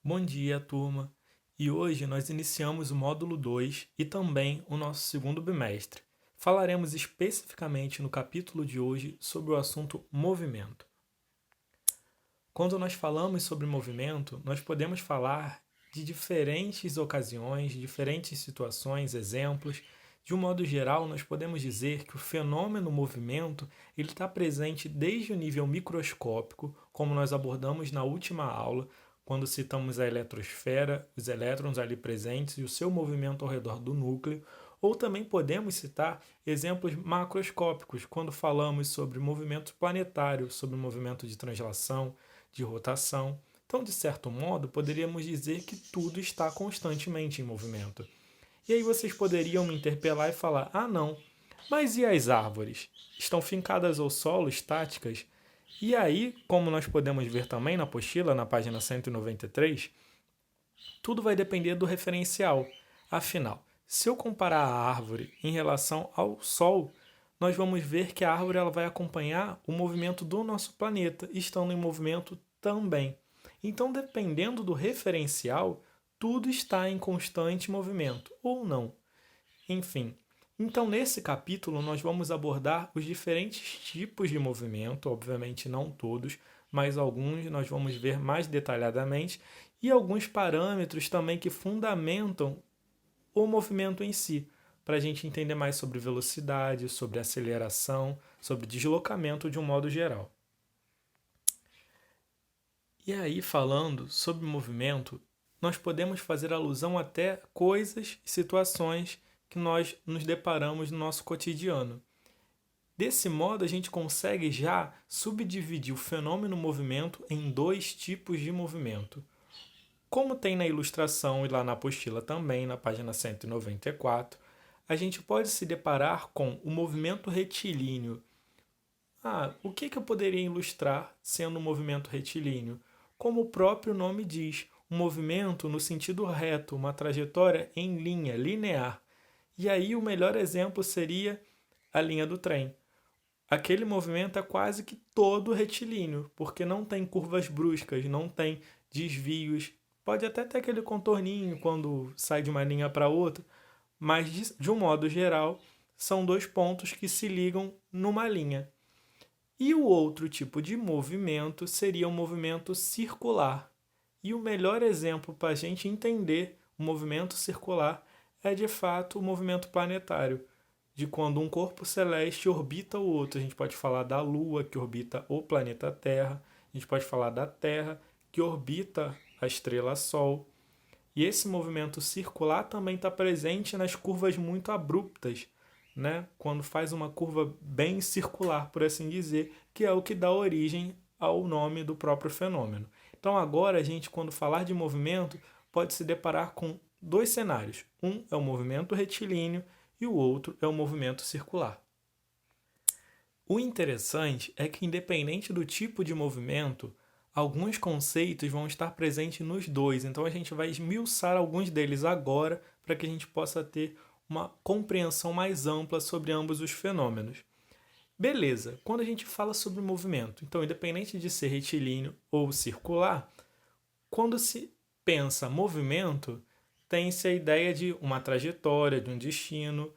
Bom dia, turma! E hoje nós iniciamos o módulo 2 e também o nosso segundo bimestre. Falaremos especificamente no capítulo de hoje sobre o assunto movimento. Quando nós falamos sobre movimento, nós podemos falar de diferentes ocasiões, diferentes situações, exemplos. De um modo geral, nós podemos dizer que o fenômeno movimento ele está presente desde o nível microscópico, como nós abordamos na última aula, quando citamos a eletrosfera, os elétrons ali presentes e o seu movimento ao redor do núcleo, ou também podemos citar exemplos macroscópicos, quando falamos sobre movimento planetário, sobre o movimento de translação, de rotação. Então, de certo modo, poderíamos dizer que tudo está constantemente em movimento. E aí vocês poderiam me interpelar e falar: ah, não, mas e as árvores? Estão fincadas ao solo, estáticas? E aí, como nós podemos ver também na apostila, na página 193, tudo vai depender do referencial. Afinal, se eu comparar a árvore em relação ao Sol, nós vamos ver que a árvore ela vai acompanhar o movimento do nosso planeta, estando em movimento também. Então, dependendo do referencial, tudo está em constante movimento, ou não. Enfim, então nesse capítulo nós vamos abordar os diferentes tipos de movimento, obviamente não todos, mas alguns nós vamos ver mais detalhadamente, e alguns parâmetros também que fundamentam o movimento em si, para a gente entender mais sobre velocidade, sobre aceleração, sobre deslocamento de um modo geral. E aí, falando sobre movimento, nós podemos fazer alusão até coisas e situações que nós nos deparamos no nosso cotidiano. Desse modo, a gente consegue já subdividir o fenômeno movimento em dois tipos de movimento. Como tem na ilustração e lá na apostila também, na página 194, a gente pode se deparar com o movimento retilíneo. O que eu poderia ilustrar sendo um movimento retilíneo? Como o próprio nome diz, um movimento no sentido reto, uma trajetória em linha, linear. E aí o melhor exemplo seria a linha do trem. Aquele movimento é quase que todo retilíneo, porque não tem curvas bruscas, não tem desvios. Pode até ter aquele contorninho quando sai de uma linha para outra, mas de um modo geral, são dois pontos que se ligam numa linha. E o outro tipo de movimento seria o movimento circular. E o melhor exemplo para a gente entender o movimento circular é de fato o movimento planetário, de quando um corpo celeste orbita o outro. A gente pode falar da Lua, que orbita o planeta Terra, a gente pode falar da Terra, que orbita a estrela Sol. E esse movimento circular também está presente nas curvas muito abruptas, né? Quando faz uma curva bem circular, por assim dizer, que é o que dá origem ao nome do próprio fenômeno. Então agora a gente, quando falar de movimento, pode se deparar com dois cenários. Um é o movimento retilíneo e o outro é o movimento circular. O interessante é que, independente do tipo de movimento, alguns conceitos vão estar presentes nos dois. Então a gente vai esmiuçar alguns deles agora para que a gente possa ter uma compreensão mais ampla sobre ambos os fenômenos. Beleza, quando a gente fala sobre movimento, então independente de ser retilíneo ou circular, quando se pensa movimento, tem-se a ideia de uma trajetória, de um destino,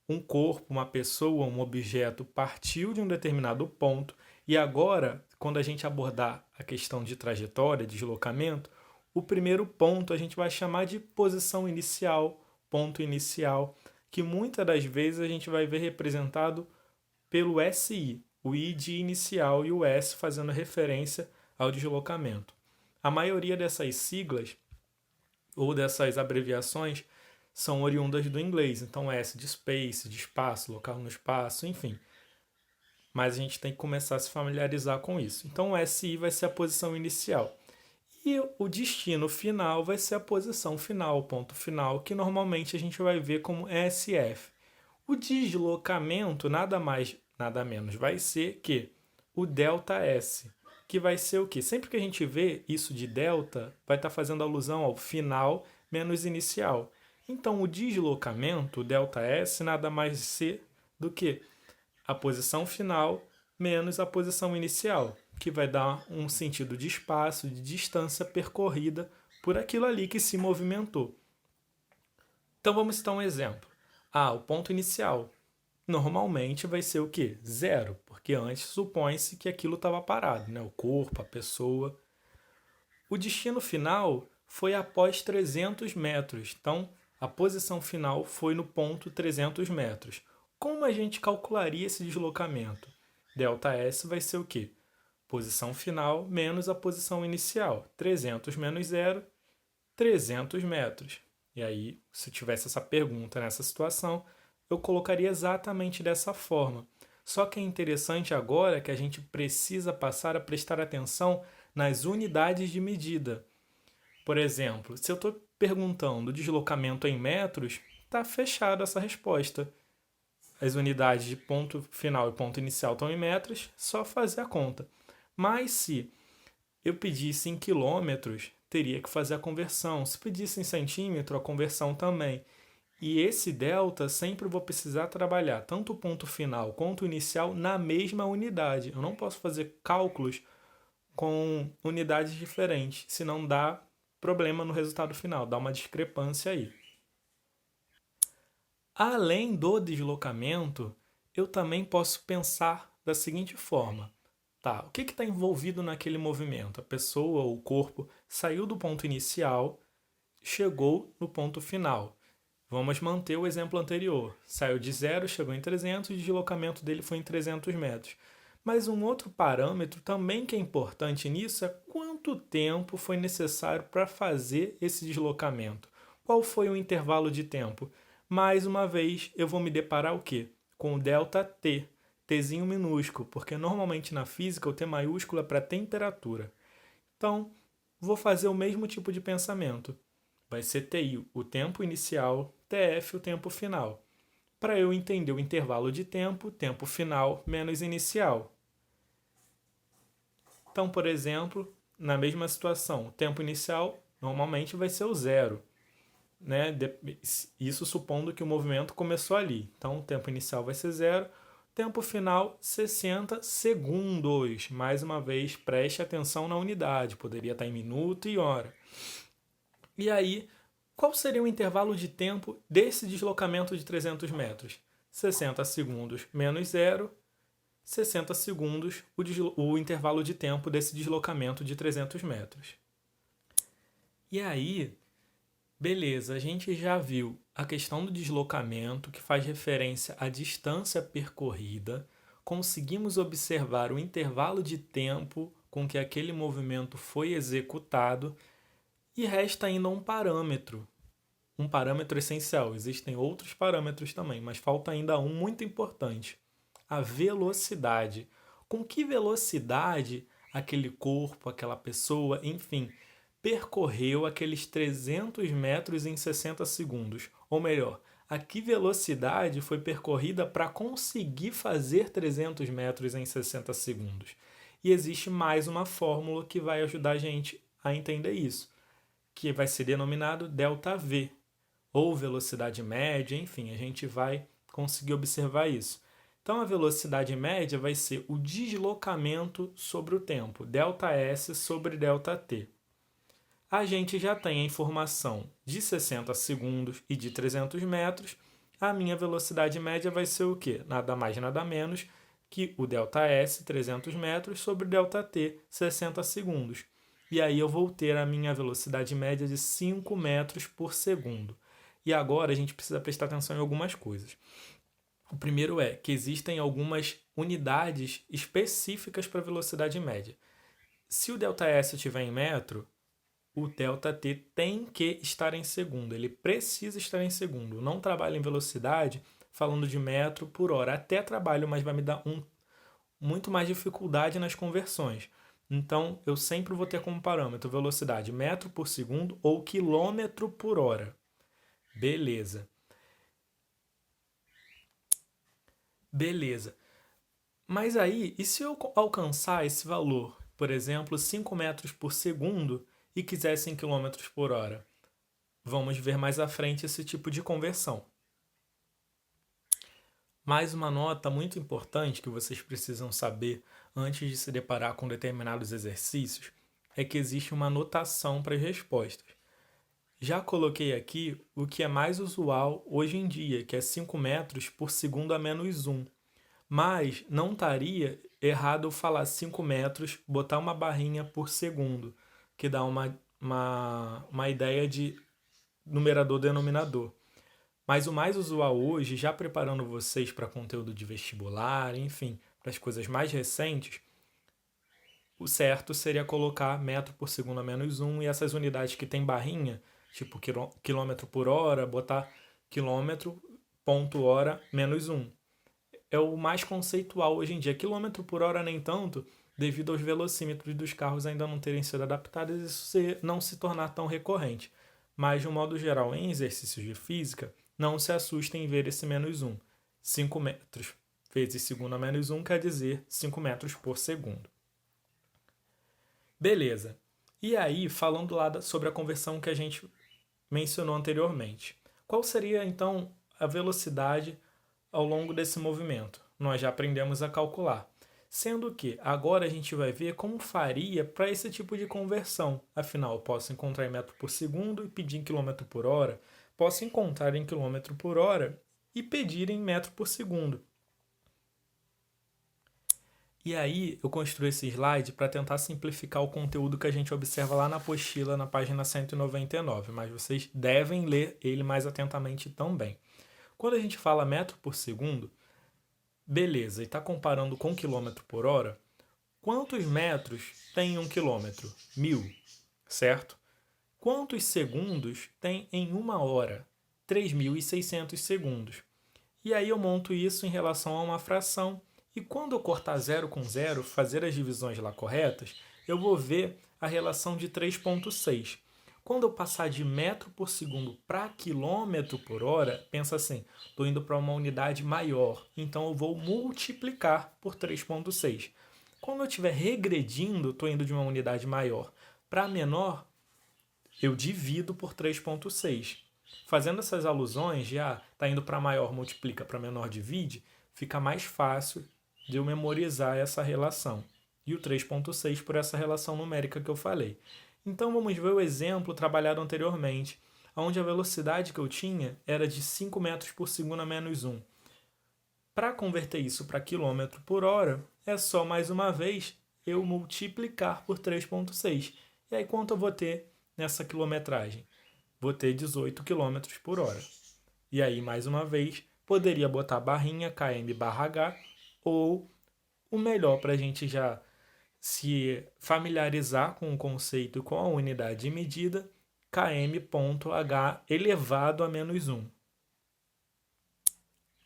um corpo, uma pessoa, um objeto partiu de um determinado ponto e agora, quando a gente abordar a questão de trajetória, deslocamento, o primeiro ponto a gente vai chamar de posição inicial, ponto inicial, que muitas das vezes a gente vai ver representado pelo SI, o I de inicial e o S fazendo referência ao deslocamento. A maioria dessas siglas ou dessas abreviações são oriundas do inglês, então S de space, de espaço, local no espaço, enfim. Mas a gente tem que começar a se familiarizar com isso. Então o SI vai ser a posição inicial. E o destino final vai ser a posição final, o ponto final, que normalmente a gente vai ver como SF. O deslocamento nada mais, nada menos vai ser que o ΔS, que vai ser o quê? Sempre que a gente vê isso de delta, vai estar fazendo alusão ao final menos inicial. Então, o deslocamento, o ΔS, nada mais ser do que a posição final menos a posição inicial, que vai dar um sentido de espaço, de distância percorrida por aquilo ali que se movimentou. Então vamos citar um exemplo. O ponto inicial normalmente vai ser o quê? 0, porque antes supõe-se que aquilo estava parado, né? O corpo, a pessoa. O destino final foi após 300 metros, então a posição final foi no ponto 300 metros. Como a gente calcularia esse deslocamento? ΔS vai ser o quê? Posição final menos a posição inicial. 300 menos 0, 300 metros. E aí, se tivesse essa pergunta nessa situação, eu colocaria exatamente dessa forma. Só que é interessante agora que a gente precisa passar a prestar atenção nas unidades de medida. Por exemplo, se eu estou perguntando o deslocamento em metros, está fechada essa resposta. As unidades de ponto final e ponto inicial estão em metros, só fazer a conta. Mas se eu pedisse em quilômetros, teria que fazer a conversão. Se pedisse em centímetro, a conversão também. E esse delta sempre vou precisar trabalhar tanto o ponto final quanto o inicial na mesma unidade. Eu não posso fazer cálculos com unidades diferentes, senão dá problema no resultado final, dá uma discrepância aí. Além do deslocamento, eu também posso pensar da seguinte forma. O que está envolvido naquele movimento? A pessoa ou o corpo saiu do ponto inicial, chegou no ponto final. Vamos manter o exemplo anterior. Saiu de 0, chegou em 300, o deslocamento dele foi em 300 metros. Mas um outro parâmetro também que é importante nisso é quanto tempo foi necessário para fazer esse deslocamento. Qual foi o intervalo de tempo? Mais uma vez, eu vou me deparar o quê? Com o ΔT, Tzinho minúsculo, porque normalmente na física o T maiúsculo é para temperatura. Então, vou fazer o mesmo tipo de pensamento. Vai ser TI, o tempo inicial, TF, o tempo final. Para eu entender o intervalo de tempo final menos inicial. Então, por exemplo, na mesma situação, o tempo inicial normalmente vai ser o 0. Né? Isso supondo que o movimento começou ali. Então, o tempo inicial vai ser 0. Tempo final, 60 segundos. Mais uma vez, preste atenção na unidade. Poderia estar em minuto e hora. E aí, qual seria o intervalo de tempo desse deslocamento de 300 metros? 60 segundos menos 0, 60 segundos o intervalo de tempo desse deslocamento de 300 metros. E aí, beleza, a gente já viu a questão do deslocamento, que faz referência à distância percorrida. Conseguimos observar o intervalo de tempo com que aquele movimento foi executado. E resta ainda um parâmetro essencial. Existem outros parâmetros também, mas falta ainda um muito importante: a velocidade. Com que velocidade aquele corpo, aquela pessoa, enfim, percorreu aqueles 300 metros em 60 segundos? Ou melhor, a que velocidade foi percorrida para conseguir fazer 300 metros em 60 segundos? E existe mais uma fórmula que vai ajudar a gente a entender isso, que vai ser denominado ΔV, ou velocidade média, enfim, a gente vai conseguir observar isso. Então, a velocidade média vai ser o deslocamento sobre o tempo, ΔS sobre ΔT. A gente já tem a informação de 60 segundos e de 300 metros. A minha velocidade média vai ser o quê? Nada mais, nada menos que o ΔS, 300 metros, sobre ΔT, 60 segundos. E aí eu vou ter a minha velocidade média de 5 metros por segundo. E agora a gente precisa prestar atenção em algumas coisas. O primeiro é que existem algumas unidades específicas para a velocidade média. Se o ΔS estiver em metro, o ΔT tem que estar em segundo. Ele precisa estar em segundo. Eu não trabalho em velocidade falando de metro por hora. Até trabalho, mas vai me dar muito mais dificuldade nas conversões. Então, eu sempre vou ter como parâmetro velocidade metro por segundo ou quilômetro por hora. Beleza. Mas aí, e se eu alcançar esse valor, por exemplo, 5 metros por segundo e quisesse em quilômetros por hora? Vamos ver mais à frente esse tipo de conversão. Mais uma nota muito importante que vocês precisam saber antes de se deparar com determinados exercícios é que existe uma notação para as respostas. Já coloquei aqui o que é mais usual hoje em dia, que é 5 metros por segundo a menos 1. Mas não estaria errado eu falar 5 metros, botar uma barrinha por segundo, que dá uma ideia de numerador-denominador. Mas o mais usual hoje, já preparando vocês para conteúdo de vestibular, enfim, para as coisas mais recentes, o certo seria colocar metro por segundo a menos 1 e essas unidades que tem barrinha, tipo quilômetro por hora, botar quilômetro, ponto hora, menos 1. É o mais conceitual hoje em dia. Quilômetro por hora nem tanto, devido aos velocímetros dos carros ainda não terem sido adaptados e isso não se tornar tão recorrente. Mas, de um modo geral, em exercícios de física, não se assustem em ver esse menos 1. 5 metros vezes segundo a menos 1 quer dizer 5 metros por segundo. Beleza. E aí, falando lá sobre a conversão que a gente mencionou anteriormente. Qual seria, então, a velocidade ao longo desse movimento? Nós já aprendemos a calcular. Sendo que agora a gente vai ver como faria para esse tipo de conversão. Afinal, eu posso encontrar em metro por segundo e pedir em quilômetro por hora. Posso encontrar em quilômetro por hora e pedir em metro por segundo. E aí eu construí esse slide para tentar simplificar o conteúdo que a gente observa lá na apostila, na página 199, mas vocês devem ler ele mais atentamente também. Quando a gente fala metro por segundo, beleza, e está comparando com quilômetro por hora, quantos metros tem 1 quilômetro? 1000, certo? Quantos segundos tem em 1 hora? 3.600 segundos. E aí eu monto isso em relação a uma fração. E quando eu cortar 0 com 0, fazer as divisões lá corretas, eu vou ver a relação de 3,6. Quando eu passar de metro por segundo para quilômetro por hora, pensa assim, estou indo para uma unidade maior, então eu vou multiplicar por 3,6. Quando eu estiver regredindo, estou indo de uma unidade maior para menor, eu divido por 3,6. Fazendo essas alusões, já está indo para maior, multiplica, para menor, divide, fica mais fácil de eu memorizar essa relação. E o 3,6 por essa relação numérica que eu falei. Então vamos ver o exemplo trabalhado anteriormente, onde a velocidade que eu tinha era de 5 metros por segundo a menos 1. Para converter isso para quilômetro por hora, é só mais uma vez eu multiplicar por 3,6. E aí quanto eu vou ter nessa quilometragem? Vou ter 18 km por hora. E aí, mais uma vez, poderia botar barrinha km/h ou o melhor para a gente já se familiarizar com o conceito e com a unidade de medida, km.h elevado a menos 1.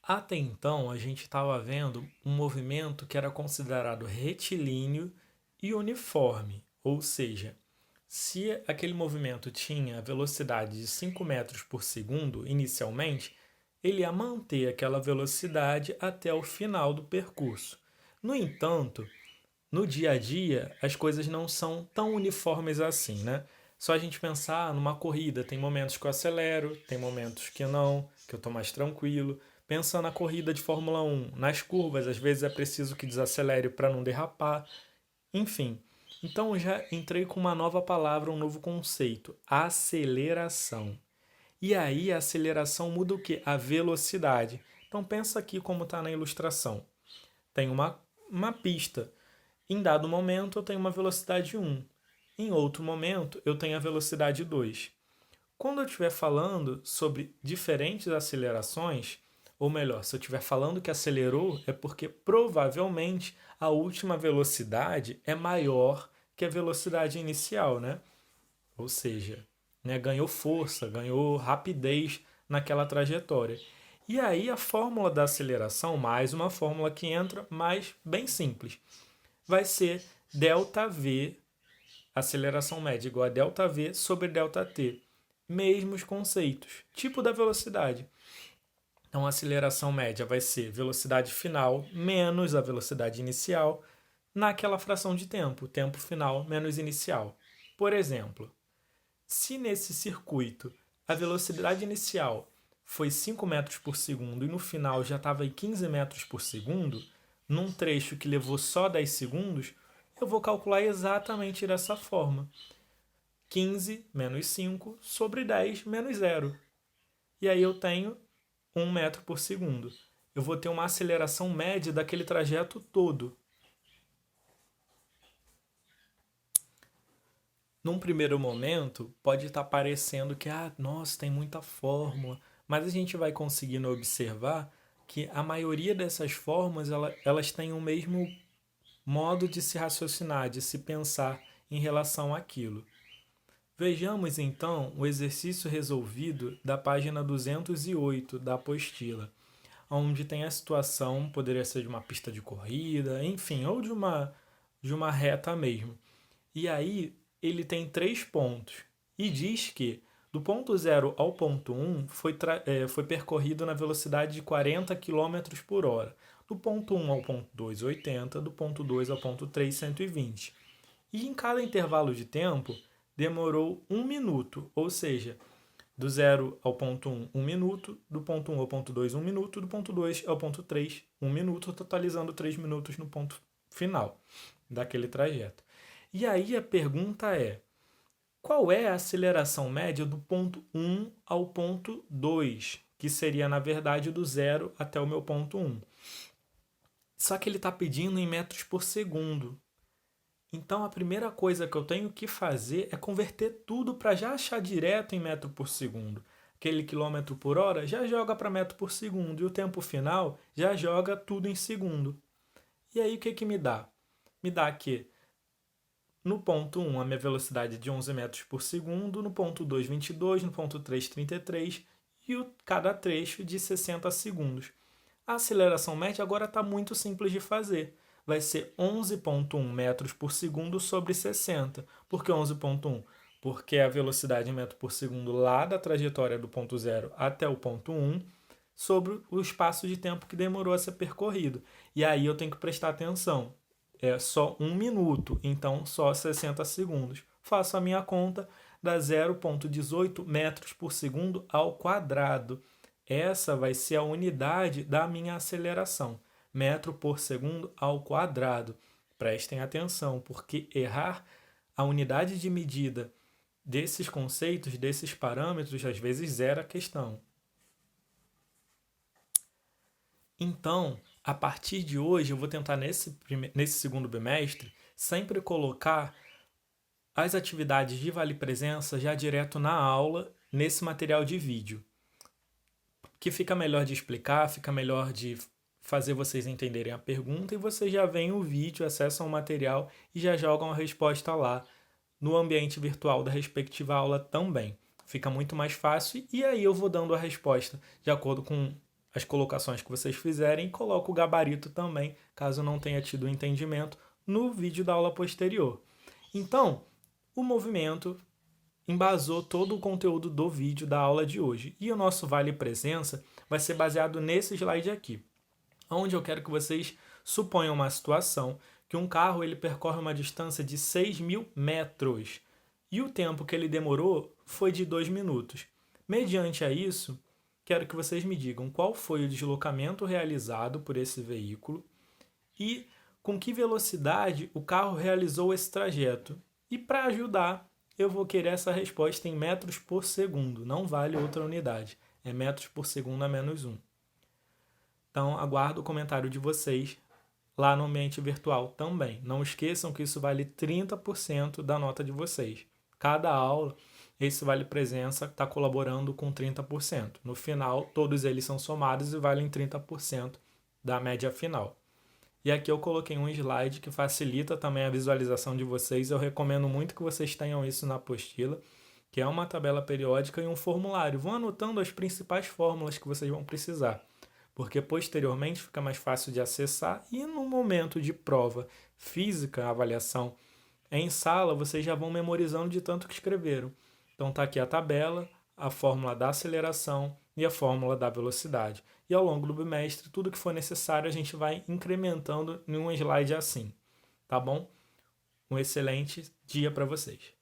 Até então, a gente estava vendo um movimento que era considerado retilíneo e uniforme, ou seja, se aquele movimento tinha a velocidade de 5 metros por segundo inicialmente, ele ia manter aquela velocidade até o final do percurso. No entanto, no dia a dia, as coisas não são tão uniformes assim, né? Só a gente pensar numa corrida, tem momentos que eu acelero, tem momentos que não, que eu estou mais tranquilo. Pensa na corrida de Fórmula 1, nas curvas, às vezes é preciso que desacelere para não derrapar. Enfim, então eu já entrei com uma nova palavra, um novo conceito, aceleração. E aí a aceleração muda o quê? A velocidade. Então pensa aqui como está na ilustração. Tem uma pista. Em dado momento eu tenho uma velocidade 1. Em outro momento eu tenho a velocidade 2. Quando eu estiver falando sobre diferentes acelerações, ou melhor, se eu estiver falando que acelerou, é porque provavelmente a última velocidade é maior que a velocidade inicial, né? Ou seja, né, ganhou força, ganhou rapidez naquela trajetória. E aí a fórmula da aceleração, mais uma fórmula que entra, mas bem simples, vai ser ΔV, aceleração média igual a ΔV sobre ΔT. Mesmos conceitos, tipo da velocidade. Então, a aceleração média vai ser velocidade final menos a velocidade inicial naquela fração de tempo, tempo final menos inicial. Por exemplo, se nesse circuito a velocidade inicial foi 5 metros por segundo e no final já estava em 15 metros por segundo, num trecho que levou só 10 segundos, eu vou calcular exatamente dessa forma. 15 menos 5 sobre 10 menos 0. E aí eu tenho 1 metro por segundo. Eu vou ter uma aceleração média daquele trajeto todo. Num primeiro momento, pode estar parecendo que, nossa, tem muita fórmula, mas a gente vai conseguindo observar que a maioria dessas fórmulas, elas têm o mesmo modo de se raciocinar, de se pensar em relação àquilo. Vejamos então o exercício resolvido da página 208 da apostila, onde tem a situação, poderia ser de uma pista de corrida, enfim, ou de uma reta mesmo. E aí ele tem 3 pontos e diz que do ponto 0 ao ponto 1 foi percorrido na velocidade de 40 km por hora. Do ponto 1 ao ponto 2, 80. Do ponto 2 ao ponto 3, 120. E em cada intervalo de tempo demorou 1 minuto, ou seja, do 0 ao ponto 1, 1 minuto, do ponto 1 ao ponto 2, 1 minuto, do ponto 2 ao ponto 3, 1 minuto, totalizando 3 minutos no ponto final daquele trajeto. E aí a pergunta é, qual é a aceleração média do ponto 1 ao ponto 2, que seria, na verdade, do 0 até o meu ponto 1? Só que ele está pedindo em metros por segundo. Então, a primeira coisa que eu tenho que fazer é converter tudo para já achar direto em metro por segundo. Aquele quilômetro por hora já joga para metro por segundo e o tempo final já joga tudo em segundo. E aí o que me dá? Me dá que no ponto 1 a minha velocidade é de 11 metros por segundo, no ponto 2, 22, no ponto 3, 33 e cada trecho de 60 segundos. A aceleração média agora está muito simples de fazer. Vai ser 11,1 metros por segundo sobre 60. Por que 11,1? Porque é a velocidade em metro por segundo lá da trajetória do ponto 0 até o ponto 1 sobre o espaço de tempo que demorou a ser percorrido. E aí eu tenho que prestar atenção. É só 1 minuto, então só 60 segundos. Faço a minha conta, dá 0,18 metros por segundo ao quadrado. Essa vai ser a unidade da minha aceleração, metro por segundo ao quadrado. Prestem atenção, porque errar a unidade de medida desses conceitos, desses parâmetros, às vezes zera a questão. Então, a partir de hoje, eu vou tentar nesse segundo bimestre sempre colocar as atividades de Vale Presença já direto na aula, nesse material de vídeo, que fica melhor de explicar, fica melhor de fazer vocês entenderem a pergunta e vocês já veem o vídeo, acessam o material e já jogam a resposta lá no ambiente virtual da respectiva aula também. Fica muito mais fácil e aí eu vou dando a resposta de acordo com as colocações que vocês fizerem e coloco o gabarito também, caso não tenha tido o entendimento, no vídeo da aula posterior. Então, o movimento embasou todo o conteúdo do vídeo da aula de hoje. E o nosso Vale Presença vai ser baseado nesse slide aqui, onde eu quero que vocês suponham uma situação que um carro ele percorre uma distância de 6.000 metros e o tempo que ele demorou foi de 2 minutos. Mediante a isso, quero que vocês me digam qual foi o deslocamento realizado por esse veículo e com que velocidade o carro realizou esse trajeto. E para ajudar, eu vou querer essa resposta em metros por segundo, não vale outra unidade, é metros por segundo a menos 1. Então, aguardo o comentário de vocês lá no ambiente virtual também. Não esqueçam que isso vale 30% da nota de vocês. Cada aula, esse Vale Presença está colaborando com 30%. No final, todos eles são somados e valem 30% da média final. E aqui eu coloquei um slide que facilita também a visualização de vocês. Eu recomendo muito que vocês tenham isso na apostila, que é uma tabela periódica e um formulário. Vão anotando as principais fórmulas que vocês vão precisar, porque posteriormente fica mais fácil de acessar e no momento de prova física, avaliação em sala, vocês já vão memorizando de tanto que escreveram. Então está aqui a tabela, a fórmula da aceleração e a fórmula da velocidade. E ao longo do bimestre, tudo que for necessário, a gente vai incrementando em um slide assim. Tá bom? Um excelente dia para vocês.